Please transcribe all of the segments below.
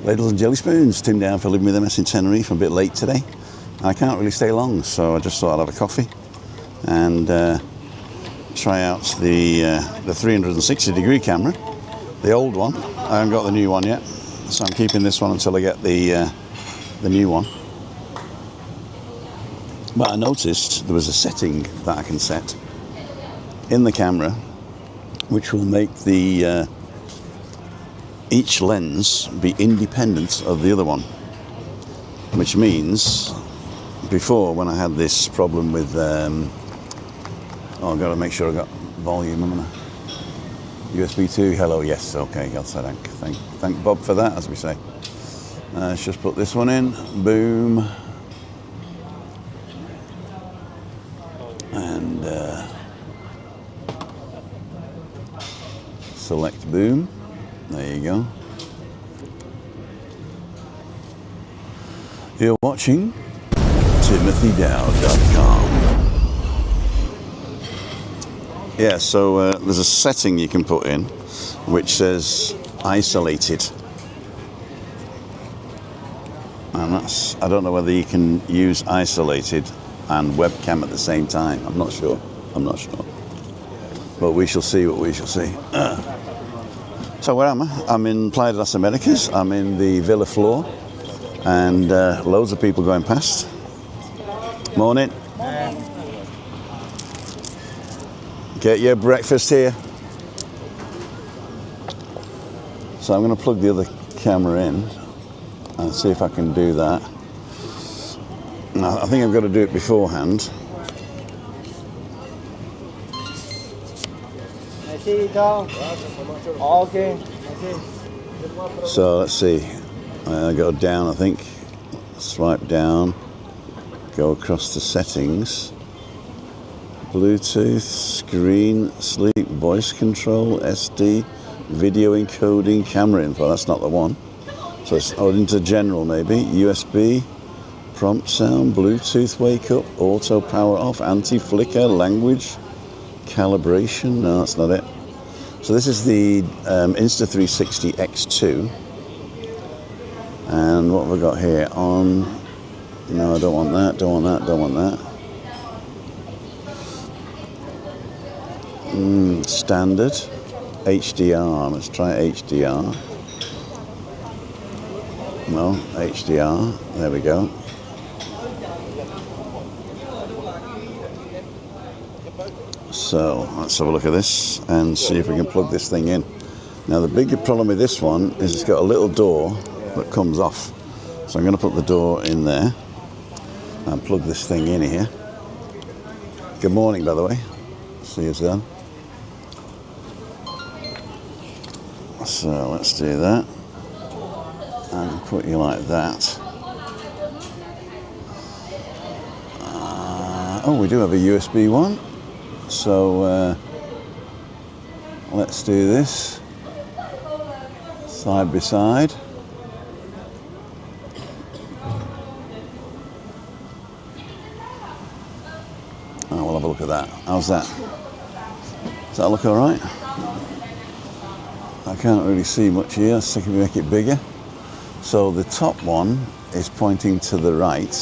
Ladles and jelly spoons. Tim down for living with MS in Tenerife. I'm a bit late today. I can't really stay long, so I just thought I'd have a coffee and try out the 360 degree camera, the old one. I haven't got the new one yet, so I'm keeping this one until I get the new one. But I noticed there was a setting that I can set in the camera which will make the each lens be independent of the other one, which means before, when I had this problem with I've got to make sure I got volume. I'm gonna USB 2. Hello, yes, okay, God say thank Bob for that, as we say. Let's just put this one in. Boom. And select boom. There you go. You're watching timothydow.com. Yeah, so there's a setting you can put in which says isolated. And that's, I don't know whether you can use isolated and webcam at the same time. I'm not sure. But we shall see what we shall see. So where am I? I'm in Playa de las Americas. I'm in the Vilaflor, and loads of people going past. Morning. Get your breakfast here. So I'm going to plug the other camera in and see if I can do that. Now, I think I've got to do it beforehand. Okay. So let's see. I go down, I think. Swipe down. Go across to settings. Bluetooth, screen, sleep, voice control, SD, video encoding, camera info. That's not the one. So it's into general maybe. USB, prompt sound, Bluetooth wake up, auto power off, anti-flicker, language, calibration. No, that's not it. So this is the Insta360 X2. And what have we got here? On. No, I don't want that, don't want that, don't want that. Standard. HDR. Let's try HDR. No, HDR. There we go. So let's have a look at this and see if we can plug this thing in. Now the bigger problem with this one is it's got a little door that comes off. So I'm going to put the door in there and plug this thing in here. Good morning, by the way. See you soon. So let's do that and put you like that. Oh, we do have a USB one. So let's do this side by side. Oh, we'll have a look at that. How's that? Does that look all right? I can't really see much here. Let's see if we make it bigger. So the top one is pointing to the right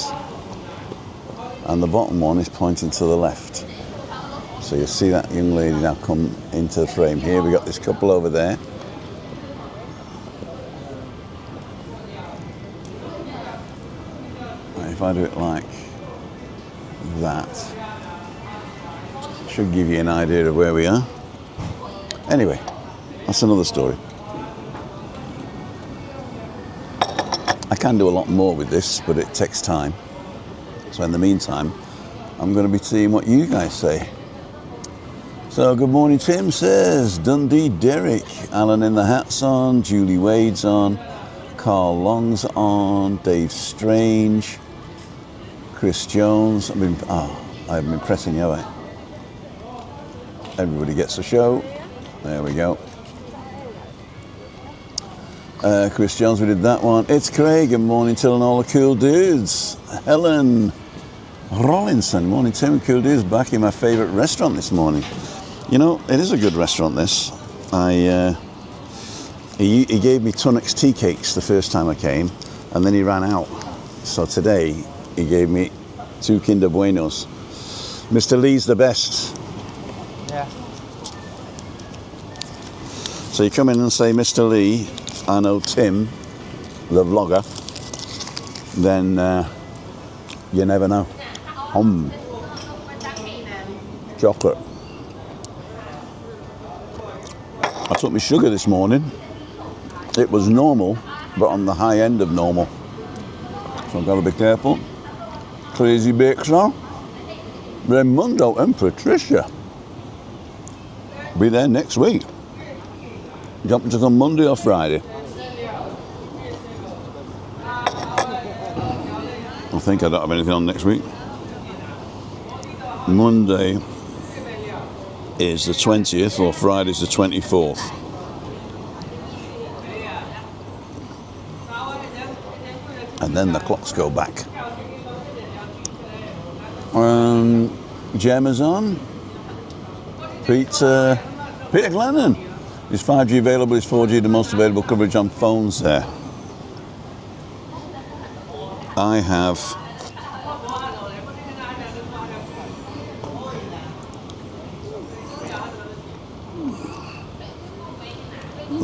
and the bottom one is pointing to the left. So you see that young lady now come into the frame here. We got this couple over there. And if I do it like that, should give you an idea of where we are. Anyway, that's another story. I can do a lot more with this, but it takes time. So in the meantime, I'm going to be seeing what you guys say. So good morning, Tim says, Dundee Derek, Alan in the hat's on, Julie Wade's on, Carl Long's on, Dave Strange, Chris Jones. I haven't been pressing you, have I? Everybody gets a show. There we go. Chris Jones, we did that one. It's Craig, good morning, Till and all the cool dudes. Helen Rollinson, morning, Tim and cool dudes, back in my favourite restaurant this morning. You know, it is a good restaurant, this. I He gave me Tunnock's tea cakes the first time I came, and then he ran out. So today he gave me 2 Kinder Buenos. Mr. Lee's the best. Yeah. So you come in and say, Mr. Lee, I know Tim, the vlogger, then you never know. Chocolate. I took my sugar this morning. It was normal, but on the high end of normal. So I've got to be careful. Crazy Bakes now. Raimundo and Patricia. Be there next week. Jumping to come Monday or Friday. I think I don't have anything on next week. Monday is the 20th or Friday's the 24th. And then the clocks go back. Gemma's on. Peter Glennon. Is 5G available? Is 4G the most available coverage on phones there? I have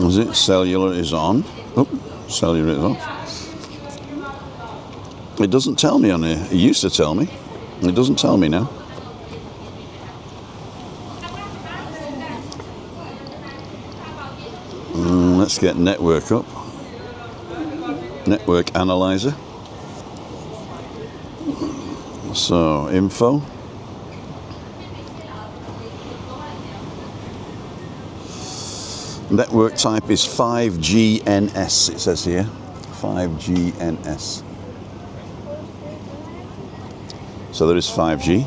is it cellular is on? Oh, cellular is off. It doesn't tell me on here. It used to tell me. It doesn't tell me now. Let's get network up. Network analyzer. So, info. Network type is 5GNS, it says here. 5GNS. So there is 5G.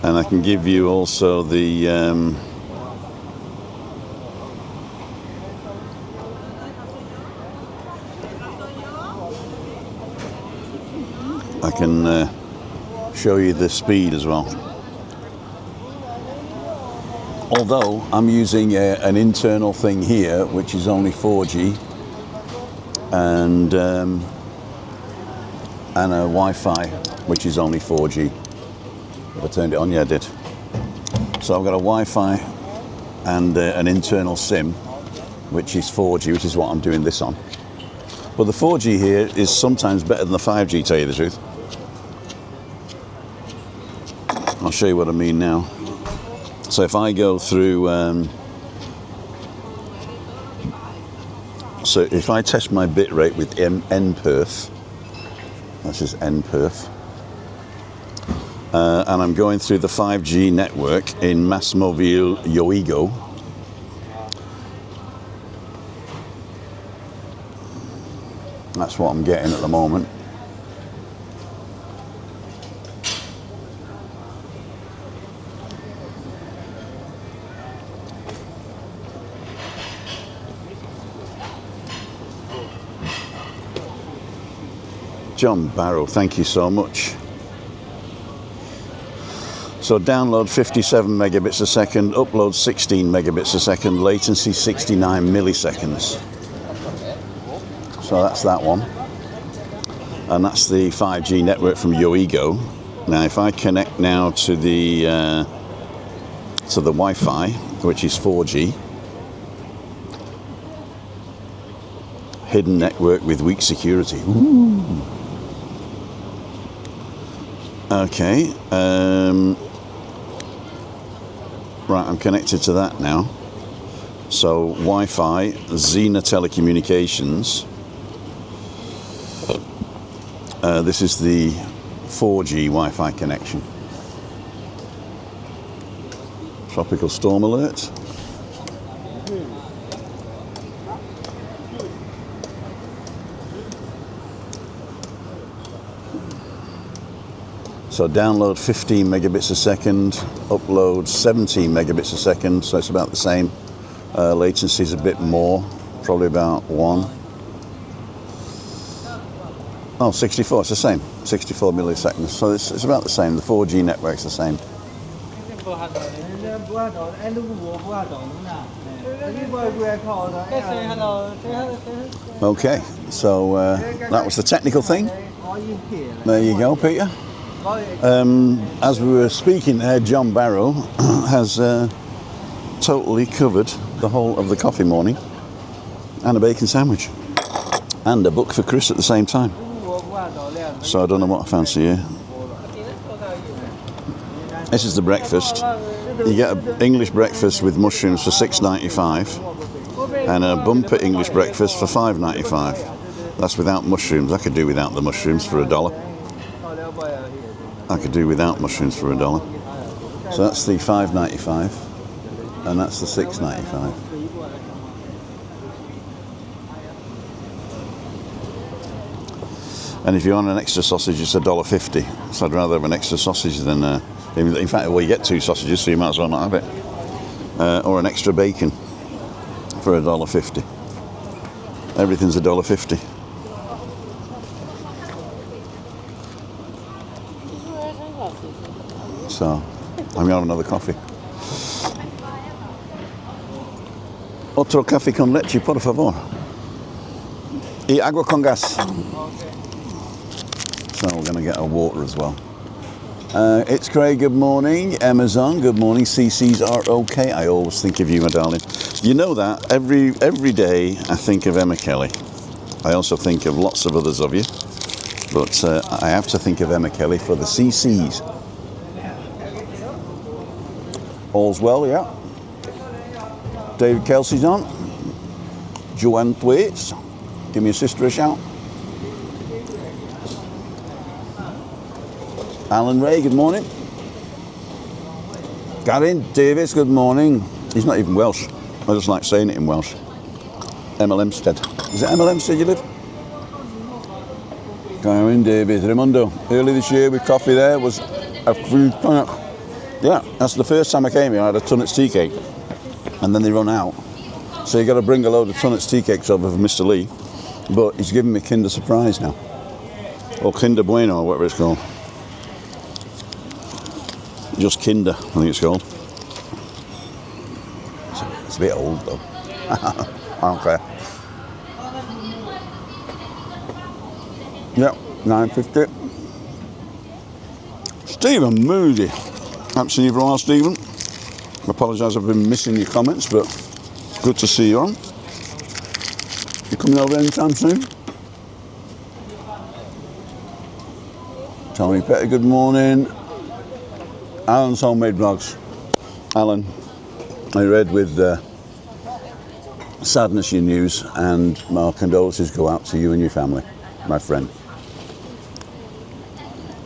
And I can give you also the I can show you the speed as well. Although I'm using an internal thing here, which is only 4G, and a Wi-Fi, which is only 4G. Have I turned it on? Yeah, I did. So I've got a Wi-Fi and an internal SIM, which is 4G, which is what I'm doing this on. But the 4G here is sometimes better than the 5G, tell you the truth. I'll show you what I mean now. So if I go through, so if I test my bit rate with NPerf, this is NPerf, and I'm going through the 5G network in Masmovil Yoigo, that's what I'm getting at the moment. John Barrow, thank you so much. So download 57 megabits a second, upload 16 megabits a second, latency 69 milliseconds. So that's that one. And that's the 5G network from Yoigo. Now if I connect now to the Wi-Fi, which is 4G, hidden network with weak security. Ooh. Okay, right, I'm connected to that now. So Wi-Fi, Xena Telecommunications. This is the 4G Wi-Fi connection. Tropical storm alert. So download 15 megabits a second, upload 17 megabits a second, so it's about the same. Latency is a bit more, probably about 1. Oh, 64, it's the same, 64 milliseconds, so it's about the same. The 4G network's the same. Okay, so that was the technical thing. There you go, Peter. As we were speaking there, John Barrow has totally covered the whole of the coffee morning and a bacon sandwich and a book for Chris at the same time. So I don't know what I fancy here. This is the breakfast. You get an English breakfast with mushrooms for $6.95 and a bumper English breakfast for $5.95. That's without mushrooms. I could do without the mushrooms for $1. I could do without mushrooms for $1. So that's the $5.95 and that's the $6.95. And if you want an extra sausage, it's $1.50. So I'd rather have an extra sausage than, in fact, well, you get 2 sausages, so you might as well not have it. Or an extra bacon for $1.50. Everything's $1.50. So I'm going to have another coffee. Otro café con leche, por favor. Y agua con gas. So we're going to get our water as well. It's Craig, good morning. Amazon, good morning. CCs are okay. I always think of you, my darling. You know that. Every day I think of Emma Kelly. I also think of lots of others of you. But I have to think of Emma Kelly for the CCs. All's well, yeah. David Kelsey's on. Joanne Thwaites. Give me a sister a shout. Alan Ray, good morning. Gavin Davis, good morning. He's not even Welsh. I just like saying it in Welsh. Emma Lemstead. Is it Emma Lemstead you live? Gavin Davis. Raimondo. Early this year with coffee there was a free tonic. Yeah, that's the first time I came here. I had a Tunnets tea cake. And then they run out. So you got to bring a load of Tunnets tea cakes over for Mr. Lee. But he's giving me Kinder Surprise now. Or Kinder Bueno, or whatever it's called. Just Kinder, I think it's called. It's a bit old though. I don't care. Yep, 9:50. Stephen Moody. Haven't seen you for a while, Stephen. I apologise, I've been missing your comments, but good to see you on. You coming over anytime soon? Tony Petty, good morning. Alan's Homemade Vlogs. Alan, I read with sadness your news, and my condolences go out to you and your family, my friend.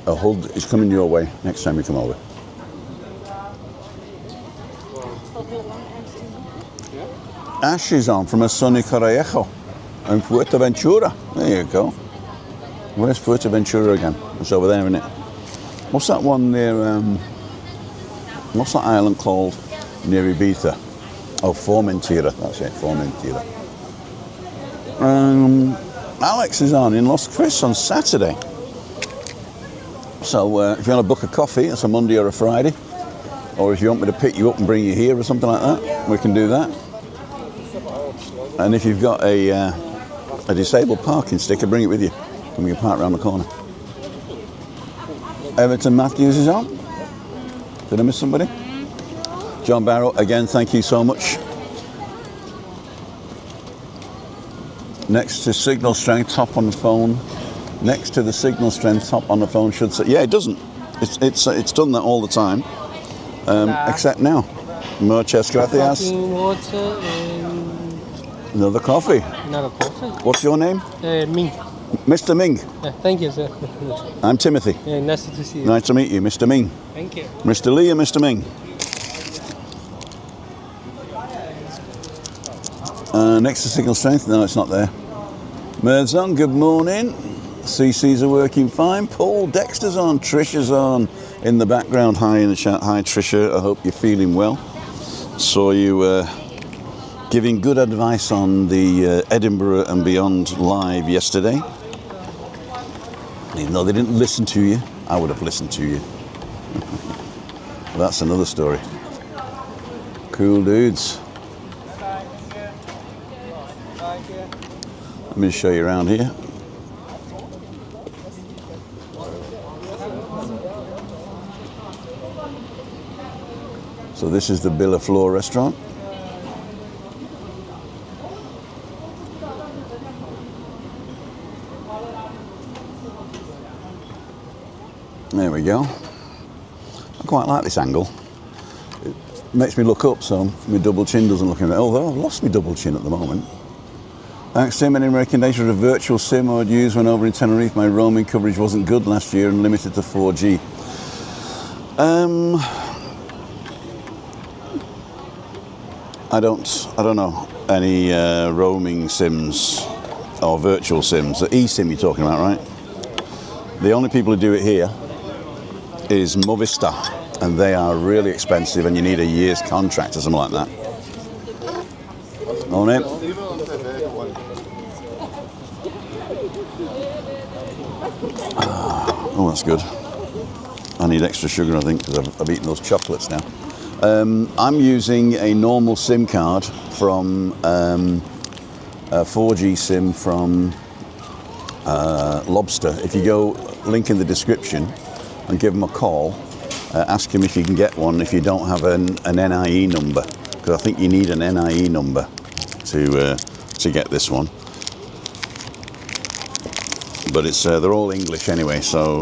A hug is coming your way next time you come over. Ash is on from a sunny Correjo in Fuerteventura. There you go. Where's Fuerteventura again? It's over there, isn't it? What's that one near, what's that island called near Ibiza? Oh, Formentera. That's it, Formentera. Alex is on in Los Cris on Saturday. So if you want to book a coffee, it's a Monday or a Friday. Or if you want me to pick you up and bring you here or something like that, we can do that. And if you've got a disabled parking sticker, bring it with you. And we can park around the corner. Everton Matthews is on. Did I miss somebody? John Barrow, again, thank you so much. Next to signal strength, top on the phone. Next to the signal strength, top on the phone should say. Yeah, it doesn't. It's done that all the time, except now. Muchas gracias. Water and Another coffee. another coffee. What's your name? Ming. Mr. Ming. Thank you, sir. I'm Timothy. Nice to see you. Nice to meet you, Mr. Ming. Thank you. Mr. Lee and Mr. Ming. Next to signal strength. No, it's not there. Merd's on. Good morning. CCs are working fine. Paul Dexter's on. Trisha's on in the background. Hi in the chat. Hi, Trisha. I hope you're feeling well. Saw you giving good advice on the Edinburgh and Beyond live yesterday. Even though they didn't listen to you, I would have listened to you. That's another story. Cool dudes. Let me show you around here. So this is the Vilaflor restaurant. There we go. I quite like this angle. It makes me look up so my double chin doesn't look in it. Although I've lost my double chin at the moment. Thanks Tim, any recommendation of a virtual SIM I would use when over in Tenerife? My roaming coverage wasn't good last year and limited to 4G. I don't know any roaming SIMs or virtual SIMs. The eSIM you're talking about, right? The only people who do it here is Movistar, and they are really expensive and you need a year's contract or something like that. Morning. Oh, that's good. I need extra sugar, I think, because I've eaten those chocolates now. I'm using a normal SIM card from a 4G SIM from Lobster. If you go, link in the description, and give them a call, ask him if you can get one if you don't have an NIE number, because I think you need an NIE number to get this one. But it's they're all English anyway, so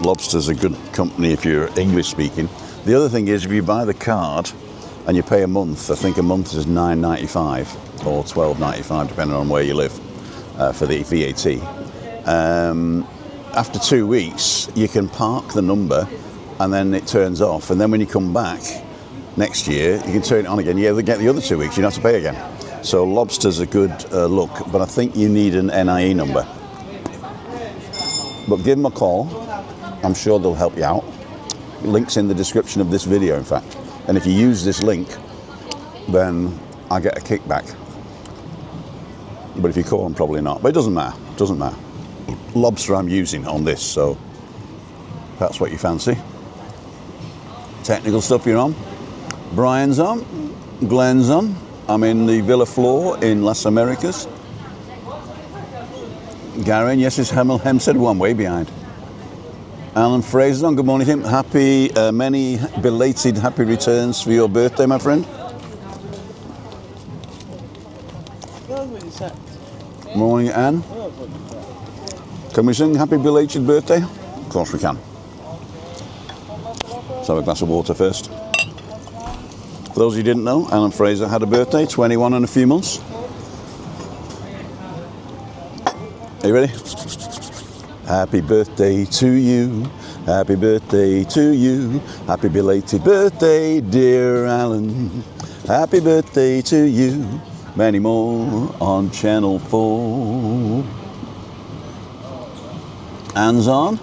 Lobster's a good company if you're English speaking. The other thing is, if you buy the card and you pay a month, I think a month is $9.95 or $12.95 depending on where you live for the VAT. After 2 weeks you can park the number and then it turns off, and then when you come back next year you can turn it on again. You get the other 2 weeks, you don't have to pay again. So Lobster's a good look, but I think you need an NIE number. But give them a call, I'm sure they'll help you out. Link's in the description of this video, in fact. And if you use this link, then I get a kickback. But if you call them, probably not. But it doesn't matter, doesn't matter. Lobster I'm using on this, so that's what you fancy. Technical stuff you're on. Brian's on, Glenn's on. I'm in the Vilaflor in Las Americas. Garen, yes, it's Hempstead, one way behind. Alan Fraser's on, good morning Tim. Happy, many belated happy returns for your birthday, my friend. Morning, Anne. Can we sing happy belated birthday? Of course we can. Let's have a glass of water first. For those who didn't know, Alan Fraser had a birthday, 21 in a few months. Are you ready? Happy birthday to you, happy birthday to you, happy belated birthday, dear Alan. Happy birthday to you, many more on Channel 4. Hands on.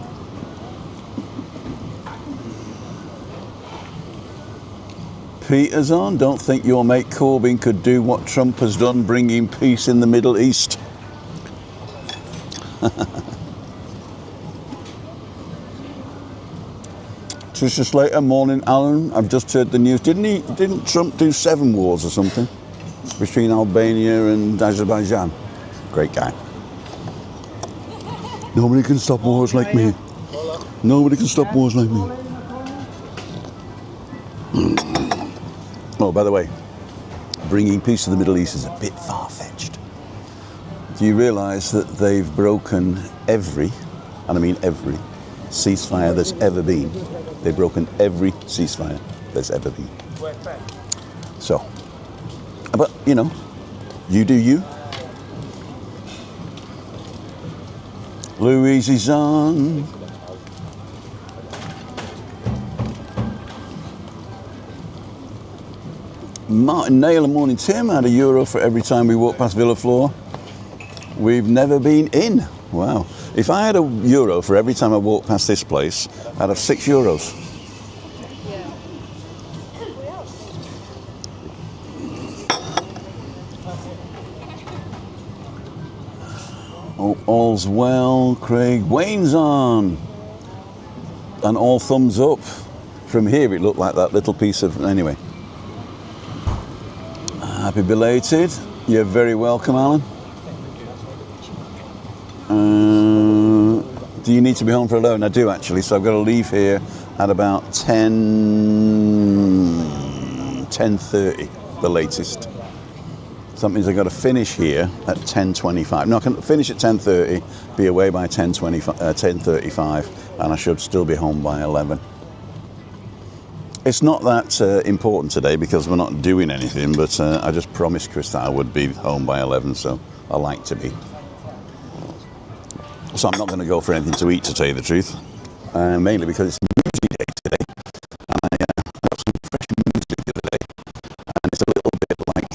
Peter's on. Don't think your mate Corbyn could do what Trump has done, bringing peace in the Middle East. Trisha Slater, morning Alan. I've just heard the news. Didn't Trump do 7 wars or something between Albania and Azerbaijan? Great guy. Nobody can stop wars like me. Nobody can stop wars like me. Oh, by the way, bringing peace to the Middle East is a bit far-fetched. Do you realise that they've broken every, and I mean every, ceasefire there's ever been? They've broken every ceasefire there's ever been. So, but you know, you do you. Louise is on. Martin Nail and morning Tim had €1 for every time we walk past Vilaflor. We've never been in. Wow. If I had €1 for every time I walk past this place, I'd have €6. Oh, all's well, Craig. Wayne's on. And all thumbs up. from here it looked like that little piece of, anyway. Happy belated. You're very welcome, Alan. Do you need to be home for 11? I do actually, so I've got to leave here at about 10:30, the latest. So that means I've got to finish here at 10:25. No, I can finish at 10:30, be away by 10:35, and I should still be home by 11. It's not that important today because we're not doing anything, but I just promised Chris that I would be home by 11, so I like to be. So I'm not going to go for anything to eat, to tell you the truth, mainly because it's muesli day today, and I got some fresh muesli the other day, and it's a little bit like,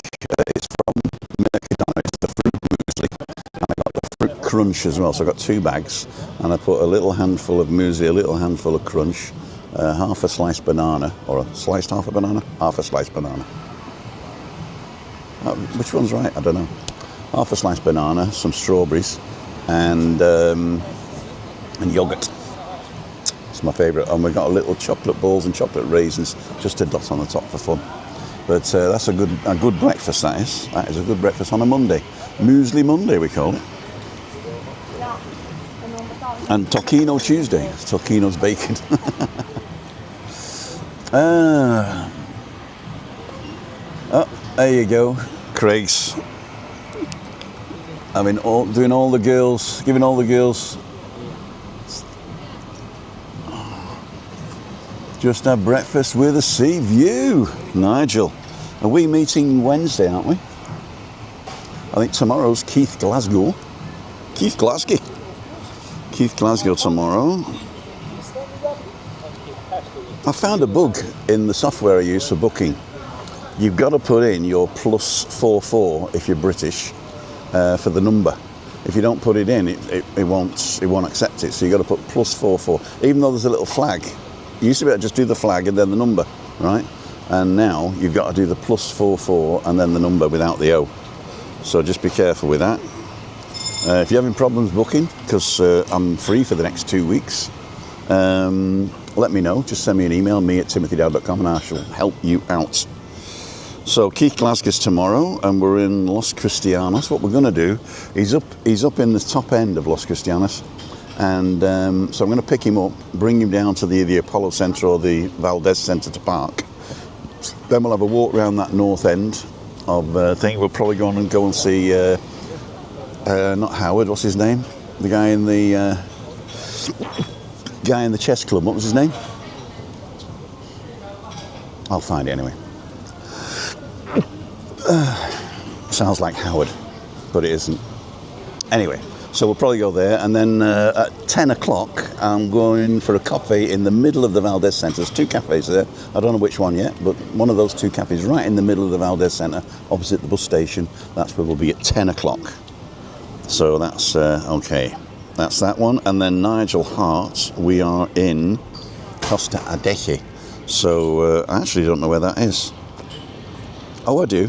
it's from Mercadona, it's the fruit muesli, and I got the fruit crunch as well, so I got 2 bags, and I put a little handful of muesli, a little handful of crunch, half a sliced banana, or a sliced half a banana, half a sliced banana. Which one's right? I don't know. Half a sliced banana, some strawberries, and yogurt. It's my favourite. And we've got little chocolate balls and chocolate raisins just to dot on the top for fun. But that's a good breakfast, that is. That is a good breakfast on a Monday. Muesli Monday, we call it. And Tocchino Tuesday. Tocchino's bacon. Oh, there you go. Craig's. I mean, giving all the girls just have breakfast with a sea view. Nigel, are we meeting Wednesday, aren't we? I think tomorrow's Keith Glasgow tomorrow. I found a bug in the software I use for booking. You've got to put in your +44 if you're British. For the number. If you don't put it in, it won't accept it. So you've got to put +44, even though there's a little flag. You used to be able to just do the flag and then the number, right? And now you've got to do the +44 and then the number without the O. So just be careful with that. If you're having problems booking, because I'm free for the next 2 weeks, let me know. Just send me an email, me@timothydowd.com, and I shall help you out. So Keith Glasgow's tomorrow, and we're in Los Cristianos. What we're going to do, he's up in the top end of Los Cristianos, and so I'm going to pick him up, bring him down to the Apollo Centre or the Valdez Centre to park. Then we'll have a walk around that north end of thing. We'll probably go and see not Howard. What's his name? The guy in the chess club. What was his name? I'll find it anyway. Sounds like Howard, but it isn't. Anyway, so we'll probably go there, and then at 10 o'clock I'm going for a coffee in the middle of the Valdez Centre. There's 2 cafes there. I don't know which one yet, but one of those 2 cafes right in the middle of the Valdez Centre, opposite the bus station. That's where we'll be at 10 o'clock. So that's okay. That's that one. And then Nigel Hart, we are in Costa Adeje. So I actually don't know where that is. Oh, I do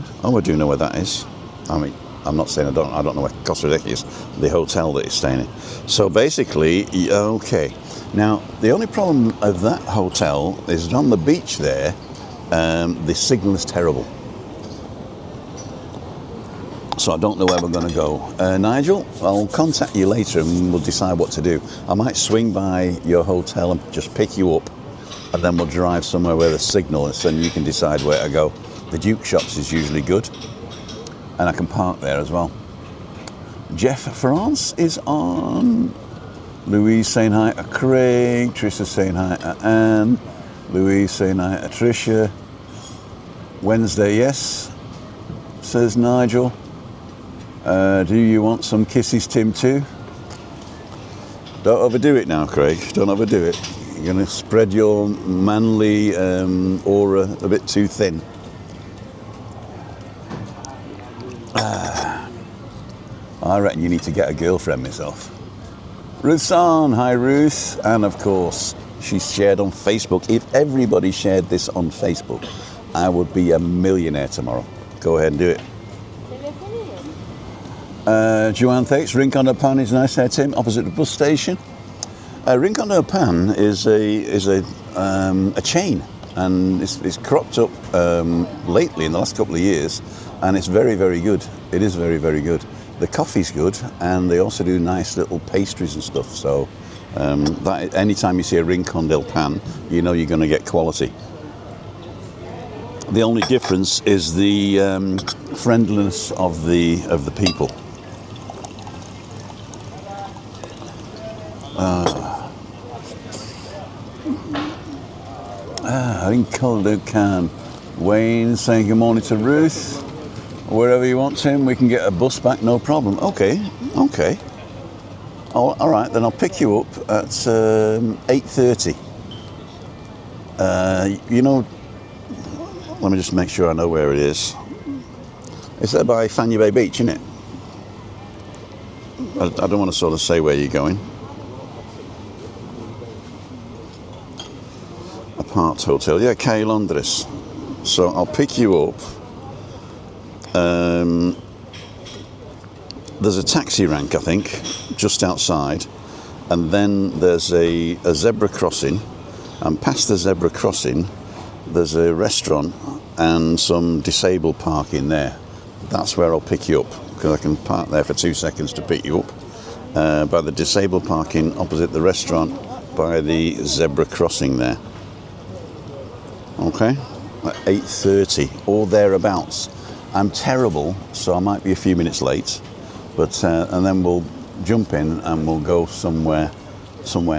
know where that is. I mean, I'm not saying I don't know where Costa Adeje is, the hotel that he's staying in. So basically, okay. Now, the only problem of that hotel is on the beach there, the signal is terrible. So I don't know where we're going to go. Nigel, I'll contact you later and we'll decide what to do. I might swing by your hotel and just pick you up, and then we'll drive somewhere where the signal is, and you can decide where to go. The Duke Shops is usually good, and I can park there as well. Jeff France is on. Louise saying hi to Craig. Trisha saying hi to Anne. Louise saying hi to Tricia. Wednesday, yes, says Nigel. Do you want some kisses, Tim, too? Don't overdo it now, Craig. Don't overdo it. You're going to spread your manly aura a bit too thin. I reckon you need to get a girlfriend myself. Ruth's on. Hi, Ruth. And of course, she's shared on Facebook. If everybody shared this on Facebook, I would be a millionaire tomorrow. Go ahead and do it. Joanne thanks. Rincon de Pan is nice there, Tim, opposite the bus station. Rincon de Pan is a a chain, and it's cropped up lately in the last couple of years, and it's very, very good. It is very, very good. The coffee's good, and they also do nice little pastries and stuff. So that anytime you see a Rincon del Pan, you know you're going to get quality. The only difference is the friendliness of the people. Rincon del Pan. Wayne saying good morning to Ruth. Wherever you want, Tim, we can get a bus back, no problem. Okay. Oh, all right, then I'll pick you up at 8:30. You know, let me just make sure I know where it is. It's there by Fanny Bay Beach, isn't it? I don't want to sort of say where you're going. Apart Hotel, yeah, Caye Londres. So I'll pick you up. There's a taxi rank, I think, just outside, and then there's a zebra crossing, and past the zebra crossing there's a restaurant and some disabled parking there. That's where I'll pick you up, because I can park there for 2 seconds to pick you up, by the disabled parking opposite the restaurant by the zebra crossing there. Okay, at 8:30 or thereabouts. I'm terrible, so I might be a few minutes late, but and then we'll jump in and we'll go somewhere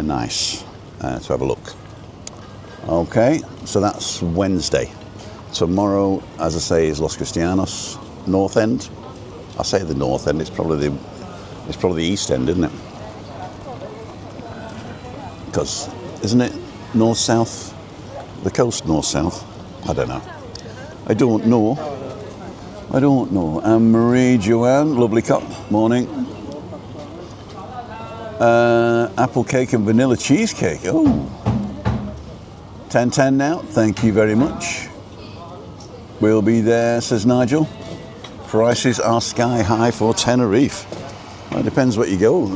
nice to have a look. Okay, so that's Wednesday. Tomorrow, as I say, is Los Cristianos, North End. I say the North End. It's probably the East End, isn't it? Because isn't it north south? The coast north south? I don't know. I don't know. And Marie Joanne, lovely cup, morning. Apple cake and vanilla cheesecake. Oh, 10:10 now. Thank you very much. We'll be there, says Nigel. Prices are sky high for Tenerife. Well, it depends where you go.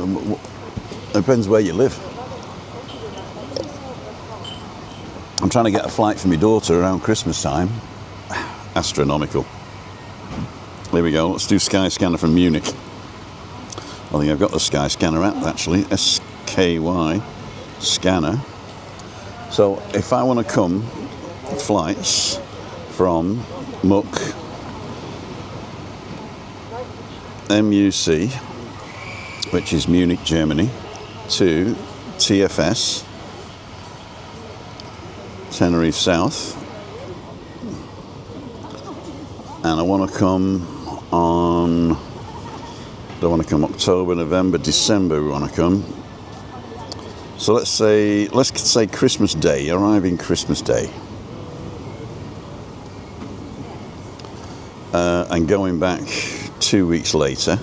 It depends where you live. I'm trying to get a flight for my daughter around Christmas time. Astronomical. There we go. Let's do Sky Scanner from Munich. I think I've got the Sky Scanner app actually. SKY Scanner. So if I want to come flights from MUC, which is Munich, Germany, to TFS, Tenerife South, and I want to come on, don't want to come October, November, December, we want to come. So let's say Christmas Day, arriving Christmas Day. And going back 2 weeks later.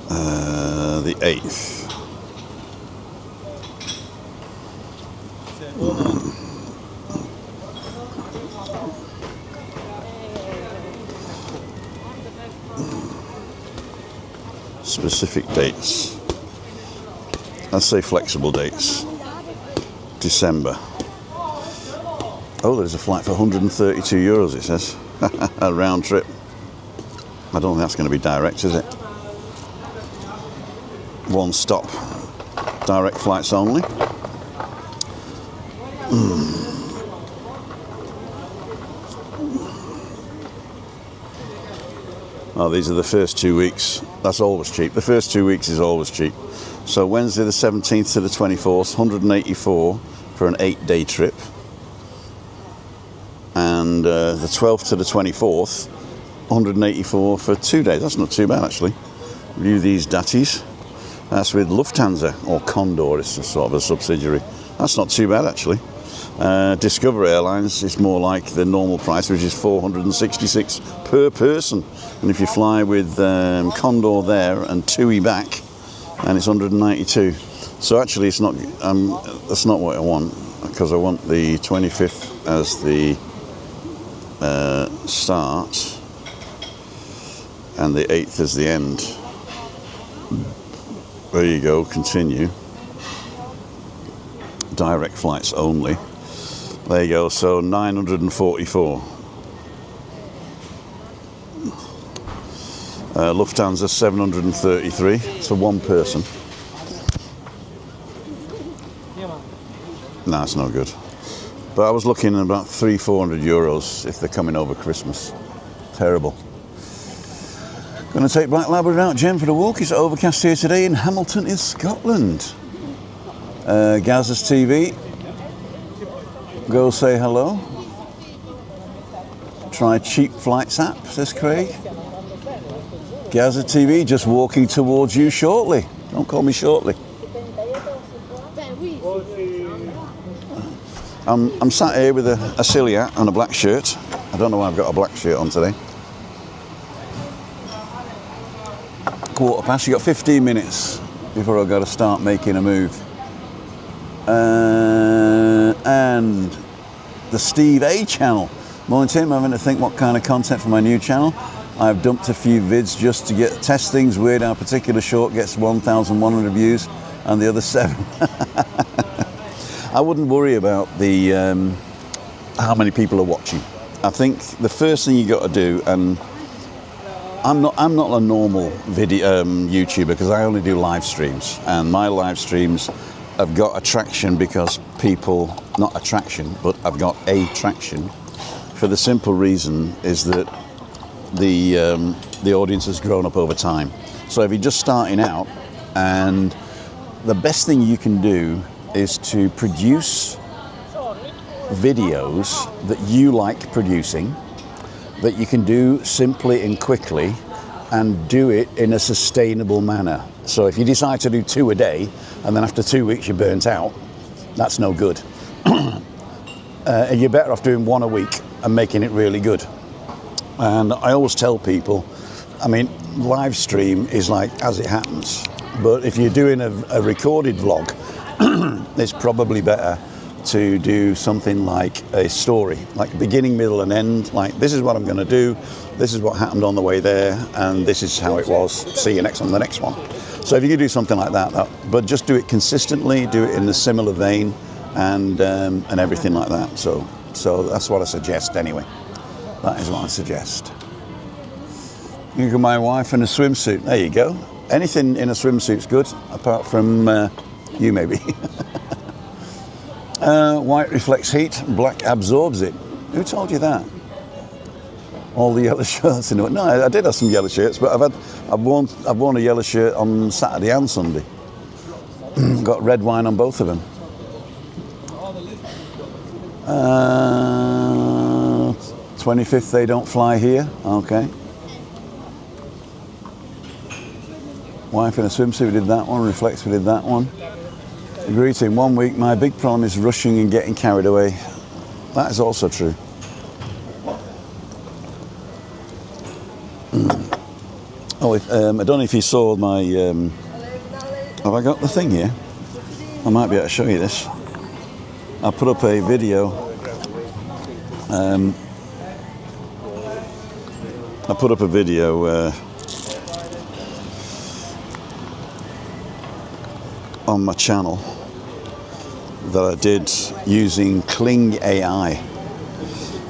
The 8th. Specific dates. Let's say flexible dates. December. Oh, there's a flight for €132, it says. A round trip. I don't think that's going to be direct, is it? One stop. Direct flights only. Oh, these are the first 2 weeks. That's always cheap. The first 2 weeks is always cheap. So Wednesday the 17th to the 24th, 184 for an 8-day trip. And the 12th to the 24th, 184 for 2 days. That's not too bad, actually. View these daties. That's with Lufthansa, or Condor, it's a sort of a subsidiary. That's not too bad, actually. Discover Airlines is more like the normal price, which is 466 per person. And if you fly with Condor there and TUI back, and it's 192. So actually, it's not. That's not what I want, because I want the 25th as the start, and the 8th as the end. There you go. Continue. direct flights only. There you go, so 944. Lufthansa 733, so one person. No, it's no good. But I was looking at about 300-400 euros if they're coming over Christmas. Terrible. Going to take Black Labrador out, Jen, for the walk. It's overcast here today in Hamilton in Scotland. Gazza's TV. Go say hello. Try Cheap Flights app, says Craig. Gaza TV, just walking towards you shortly. Don't call me shortly. I'm sat here with a silly hat and a black shirt. I don't know why I've got a black shirt on today. 15:15. You got 15 minutes before I've got to start making a move. And the Steve A channel. Morning Tim, I'm having to think what kind of content for my new channel. I've dumped a few vids just to test things. Weird how a particular short gets 1,100 views and the other 7. I wouldn't worry about the how many people are watching. I think the first thing you got to do, and I'm not a normal video YouTuber because I only do live streams, and my live streams have got attraction because people, not attraction, but I've got a traction for the simple reason is that the audience has grown up over time. So if you're just starting out, and the best thing you can do is to produce videos that you like producing, that you can do simply and quickly, and do it in a sustainable manner. So if you decide to do 2 a day, and then after 2 weeks you're burnt out, that's no good. You're better off doing 1 a week and making it really good. And I always tell people, I mean, live stream is like as it happens, but if you're doing a recorded vlog, it's probably better to do something like a story, like beginning, middle and end, like this is what I'm going to do, this is what happened on the way there, and this is how it was, see you next on the next one. So if you can do something like that, but just do it consistently, do it in a similar vein, and everything like that. So that's what I suggest anyway. That is what I suggest. You got my wife in a swimsuit. There you go. Anything in a swimsuit's good, apart from you maybe. White reflects heat, black absorbs it. Who told you that? All the yellow shirts in it. No, I did have some yellow shirts, but I've worn a yellow shirt on Saturday and Sunday. Got red wine on both of them. 25th, they don't fly here. Okay. Wife in a swimsuit, we did that one. Reflects, we did that one. Agreed to in 1 week. My big problem is rushing and getting carried away. That is also true. Oh, I don't know if you saw my... have I got the thing here? I might be able to show you this. I put up a video. I put up a video on my channel that I did using Kling AI.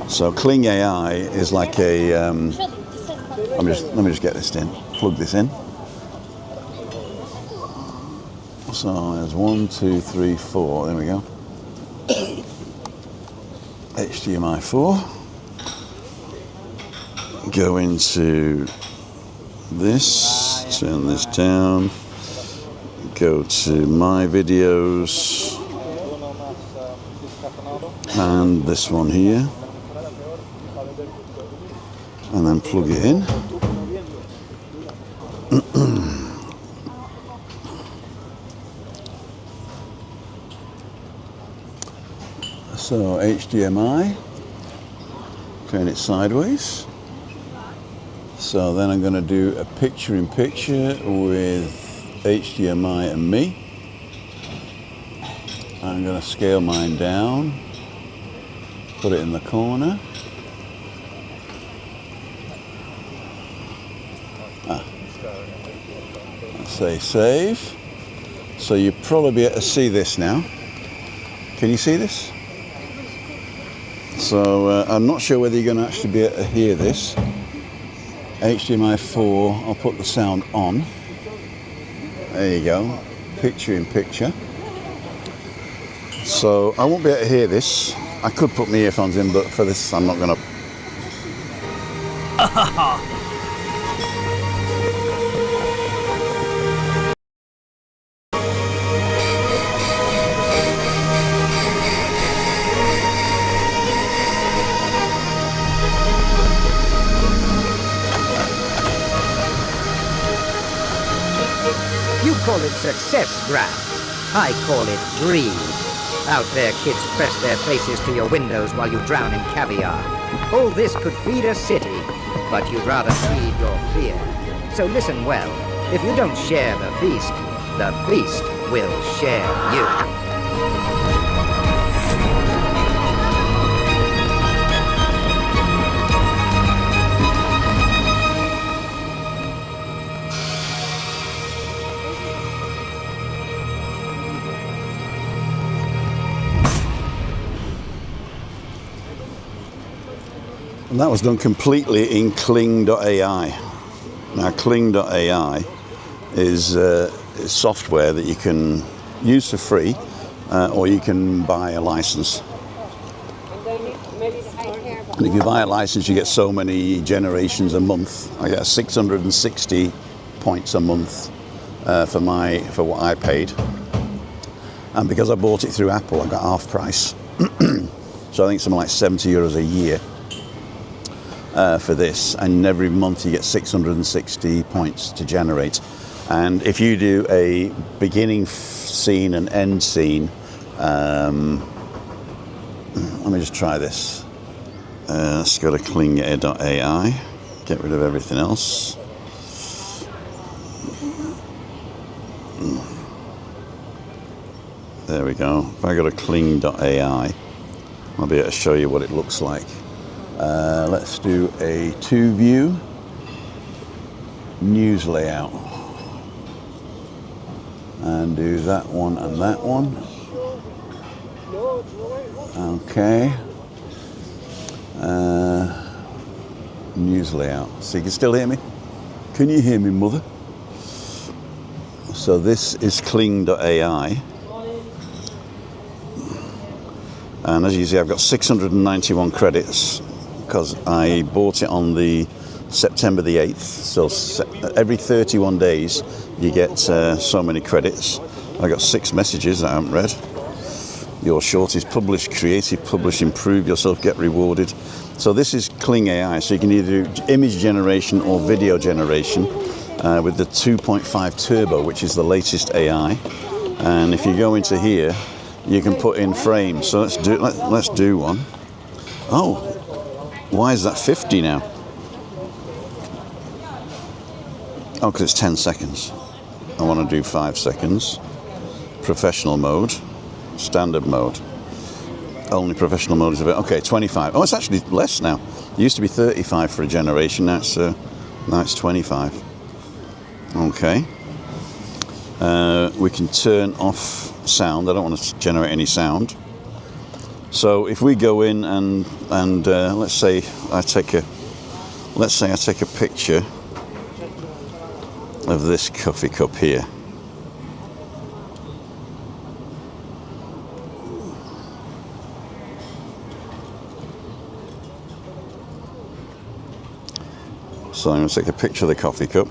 So Kling AI is like a let me just get this in, plug this in. So there's 1, 2, 3, 4, there we go. HDMI 4. Go into this, turn this down, go to my videos, and this one here, and then plug it in. So HDMI, turn it sideways. So then I'm going to do a picture-in-picture with HDMI and me. I'm going to scale mine down, put it in the corner. Say save. So you'll probably be able to see this now. Can you see this? So I'm not sure whether you're going to actually be able to hear this. HDMI 4, I'll put the sound on. There you go, picture in picture. So I won't be able to hear this. I could put my earphones in, but for this I'm not going to. You call it success, Graf. I call it greed. Out there, kids press their faces to your windows while you drown in caviar. All this could feed a city, but you'd rather feed your fear. So listen well. If you don't share the feast will share you. And that was done completely in Kling.ai. Now Kling.ai is software that you can use for free or you can buy a license. And if you buy a license you get so many generations a month. I get 660 points a month for what I paid. And because I bought it through Apple I got half price. So I think something like €70 a year. For this, and every month you get 660 points to generate. And if you do a beginning scene and end scene, let me just try this. Let's go to Kling.ai, get rid of everything else. There we go. If I go to Kling.ai, I'll be able to show you what it looks like. Let's do a 2-view news layout and do that one and that one. Okay. News layout. So you can still hear me? Can you hear me, mother? So this is Kling.ai. And as you see, I've got 691 credits because I bought it on the September the 8th. So every 31 days you get so many credits. I got 6 messages that I haven't read. Your short is publish, creative, publish, improve yourself, get rewarded. So this is Kling AI. So you can either do image generation or video generation with the 2.5 turbo, which is the latest AI. And if you go into here, you can put in frames. So let's do one. Oh, why is that 50 now? Oh, because it's 10 seconds. I want to do 5 seconds. Professional mode, standard mode. Only professional mode is a bit. Okay, 25. Oh, it's actually less now. It used to be 35 for a generation. Now it's 25. Okay. We can turn off sound. I don't want to generate any sound. So if we go in and let's say I take a picture of this coffee cup here. So I'm going to take a picture of the coffee cup,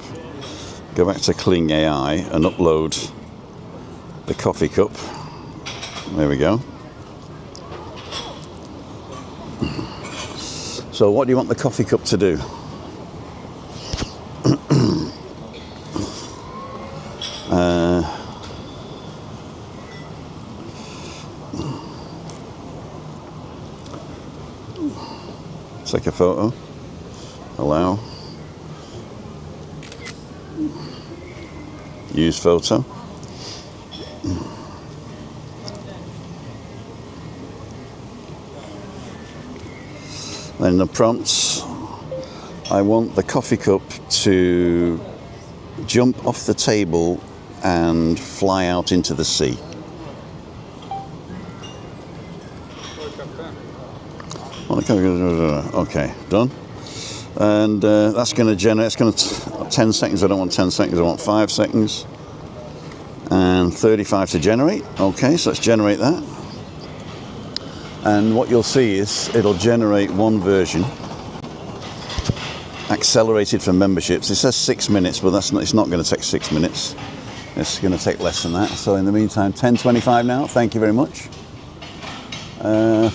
go back to Kling AI and upload the coffee cup. There we go. So what do you want the coffee cup to do? Take a photo. Allow. Use photo. Then the prompts. I want the coffee cup to jump off the table and fly out into the sea. Okay, done. And that's going to generate, it's going to 10 seconds. I don't want 10 seconds, I want 5 seconds. And 35 to generate. Okay, so let's generate that. And what you'll see is it'll generate one version, accelerated for memberships. It says 6 minutes, but that's not, it's not going to take 6 minutes. It's going to take less than that. So in the meantime, 10:25 now. Thank you very much.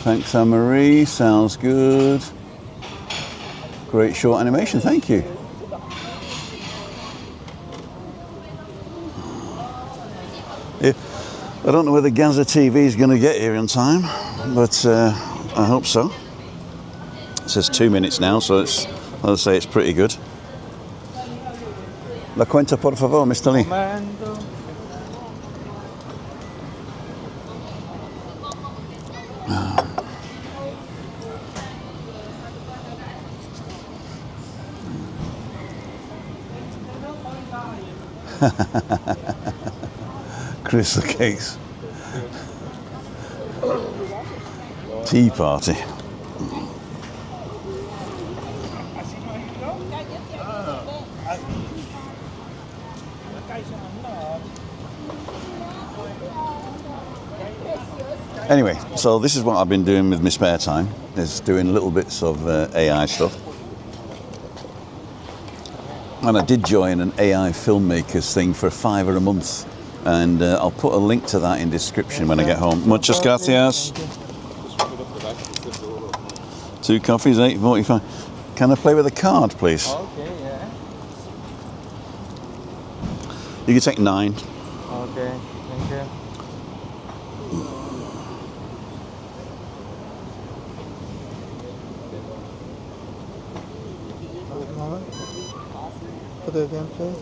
Thanks, Anne-Marie. Sounds good. Great short animation. Thank you. Yeah, I don't know whether Gaza TV is going to get here in time, but I hope so. It says 2 minutes now, so it's, I'll say it's pretty good. La cuenta, por favor, Mr. Lee. Crystal cakes. Tea party. Anyway, so this is what I've been doing with my spare time, is doing little bits of AI stuff. And I did join an AI filmmakers thing for $5 a month, and I'll put a link to that in description when I get home. Muchas gracias. 2 coffees, $8.45. Can I play with a card, please? Okay, yeah. You can take 9. Okay, thank you. Put it again, please.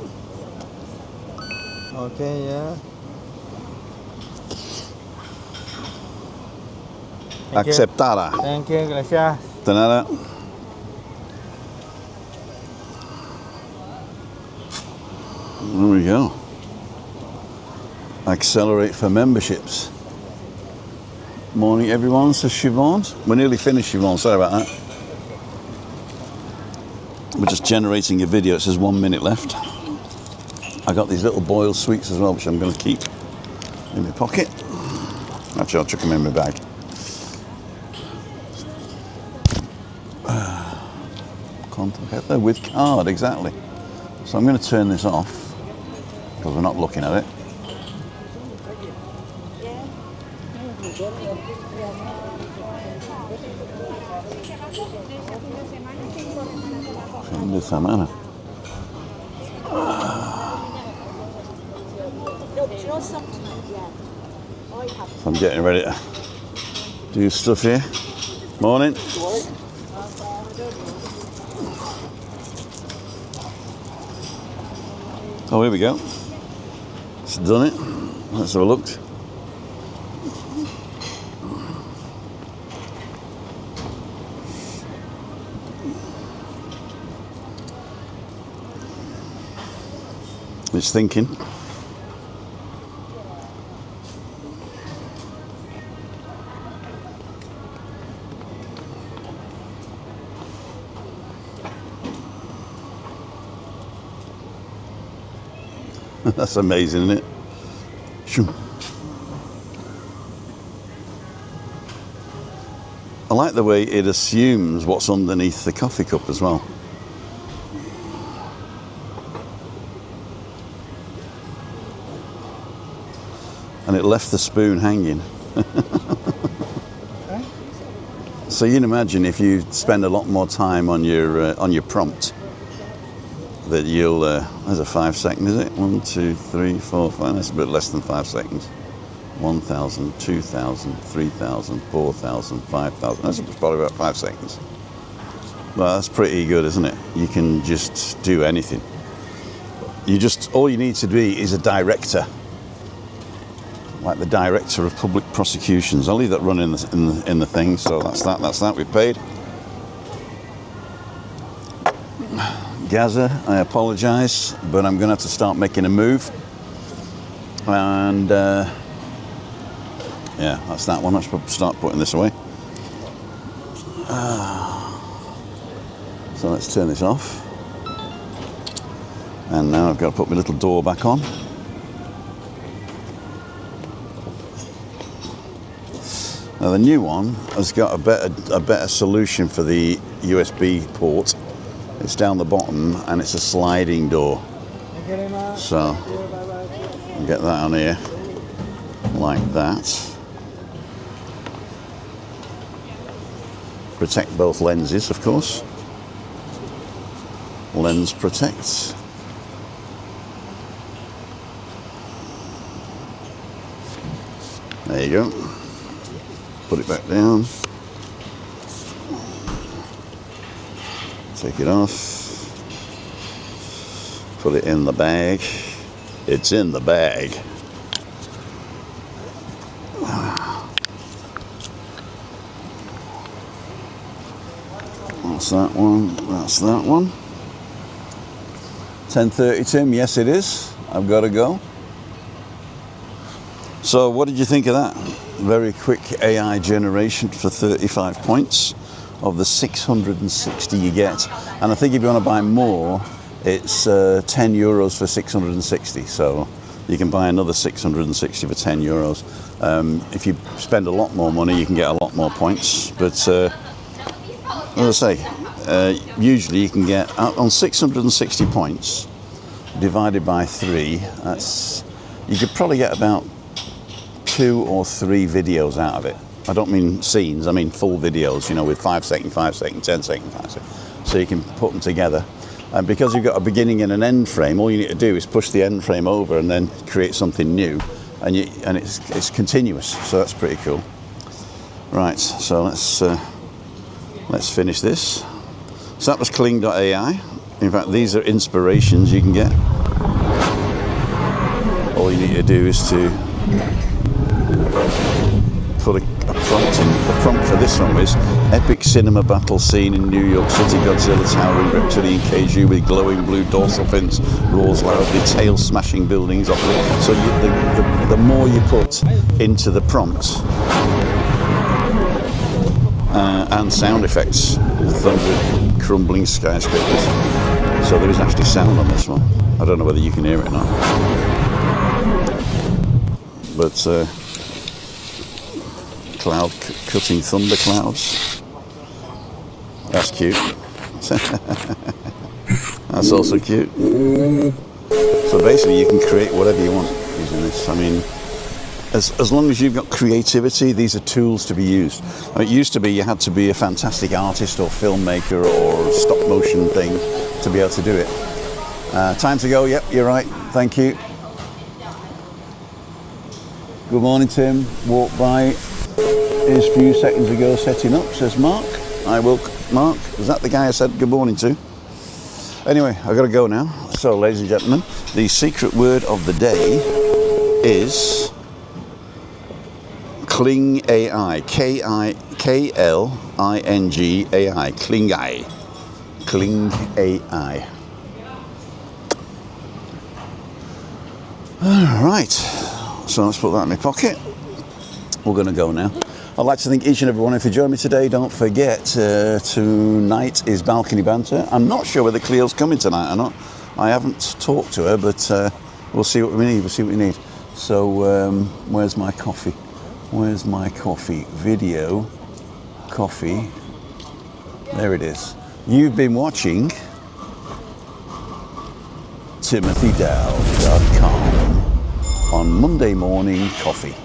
Okay, yeah. Aceptada. Thank you, gracias. De nada. There we go. Accelerate for memberships. Morning, everyone, says Siobhan. We're nearly finished, Siobhan. Sorry about that. We're just generating a video. It says 1 minute left. I got these little boiled sweets as well, which I'm going to keep in my pocket. Actually, I'll chuck them in my bag. Contact there with card, exactly. So I'm going to turn this off because we're not looking at it. Fin de semana. So I'm getting ready to do stuff here. Morning. Oh, here we go. It's done it. Let's have a look. It's thinking. That's amazing, isn't it? Shoo. I like the way it assumes what's underneath the coffee cup as well. And it left the spoon hanging. So you can imagine if you spend a lot more time on your prompt, that you'll, there's a 5 second, is it? 1, 2, 3, 4, 5, that's a bit less than 5 seconds. 1,000, 2,000, 3,000, 4,000, 5,000, that's probably about 5 seconds. Well, that's pretty good, isn't it? You can just do anything. All you need to be is a director. Like the director of public prosecutions. I'll leave that running in the thing, so that's that, we've paid. Gaza, I apologise, but I'm going to have to start making a move. And yeah, that's that one. Let's start putting this away. So let's turn this off. And now I've got to put my little door back on. Now the new one has got a better solution for the USB port. It's down the bottom and it's a sliding door. So I'll get that on here like that. Protect both lenses, of course. Lens protects. There you go. Put it back down. Take it off. Put it in the bag. It's in the bag. That's that one. That's that one. 10:30, Tim. Yes, it is. I've got to go. So what did you think of that? Very quick AI generation for 35 points of the 660 you get. And I think if you want to buy more, it's 10 euros for 660. So you can buy another 660 for 10 euros. If you spend a lot more money, you can get a lot more points. But as I say, usually you can get, on 660 points, divided by 3, you could probably get about 2 or 3 videos out of it. I don't mean scenes, I mean full videos, you know, with 5 second, 5 second, 10 second, 5 second. So you can put them together. And because you've got a beginning and an end frame, all you need to do is push the end frame over and then create something new. And it's continuous, so that's pretty cool. Right, so let's finish this. So that was Kling.ai. In fact, these are inspirations you can get. All you need to do is to put a prompt in. The prompt for this one was epic cinema battle scene in New York City. Godzilla towering reptilian kaiju with glowing blue dorsal fins roars loudly, tail smashing buildings off it. So the more you put into the prompt, and sound effects, thunder, crumbling skyscrapers. So there is actually sound on this one. I don't know whether you can hear it or not. But cloud cutting thunder clouds. That's cute. That's also cute. So basically you can create whatever you want using this. I mean, as long as you've got creativity, these are tools to be used. I mean, it used to be you had to be a fantastic artist or filmmaker or stop motion thing to be able to do it. Time to go. Yep, you're right. Thank you. Good morning, Tim. Walked by a few seconds ago setting up, says Mark. I will, Mark. Is that the guy I said good morning to? Anyway, I've got to go now. So, ladies and gentlemen, the secret word of the day is Kling AI. Kling AI. Kling AI. Kling AI. All right. So let's put that in my pocket. We're going to go now. I'd like to thank each and every one of you for joining me today. Don't forget, tonight is Balcony Banter. I'm not sure whether Cleo's coming tonight or not. I haven't talked to her, but we'll see what we need. We'll see what we need. So, where's my coffee? Where's my coffee? Video, coffee. There it is. You've been watching timothydow.com on Monday morning coffee.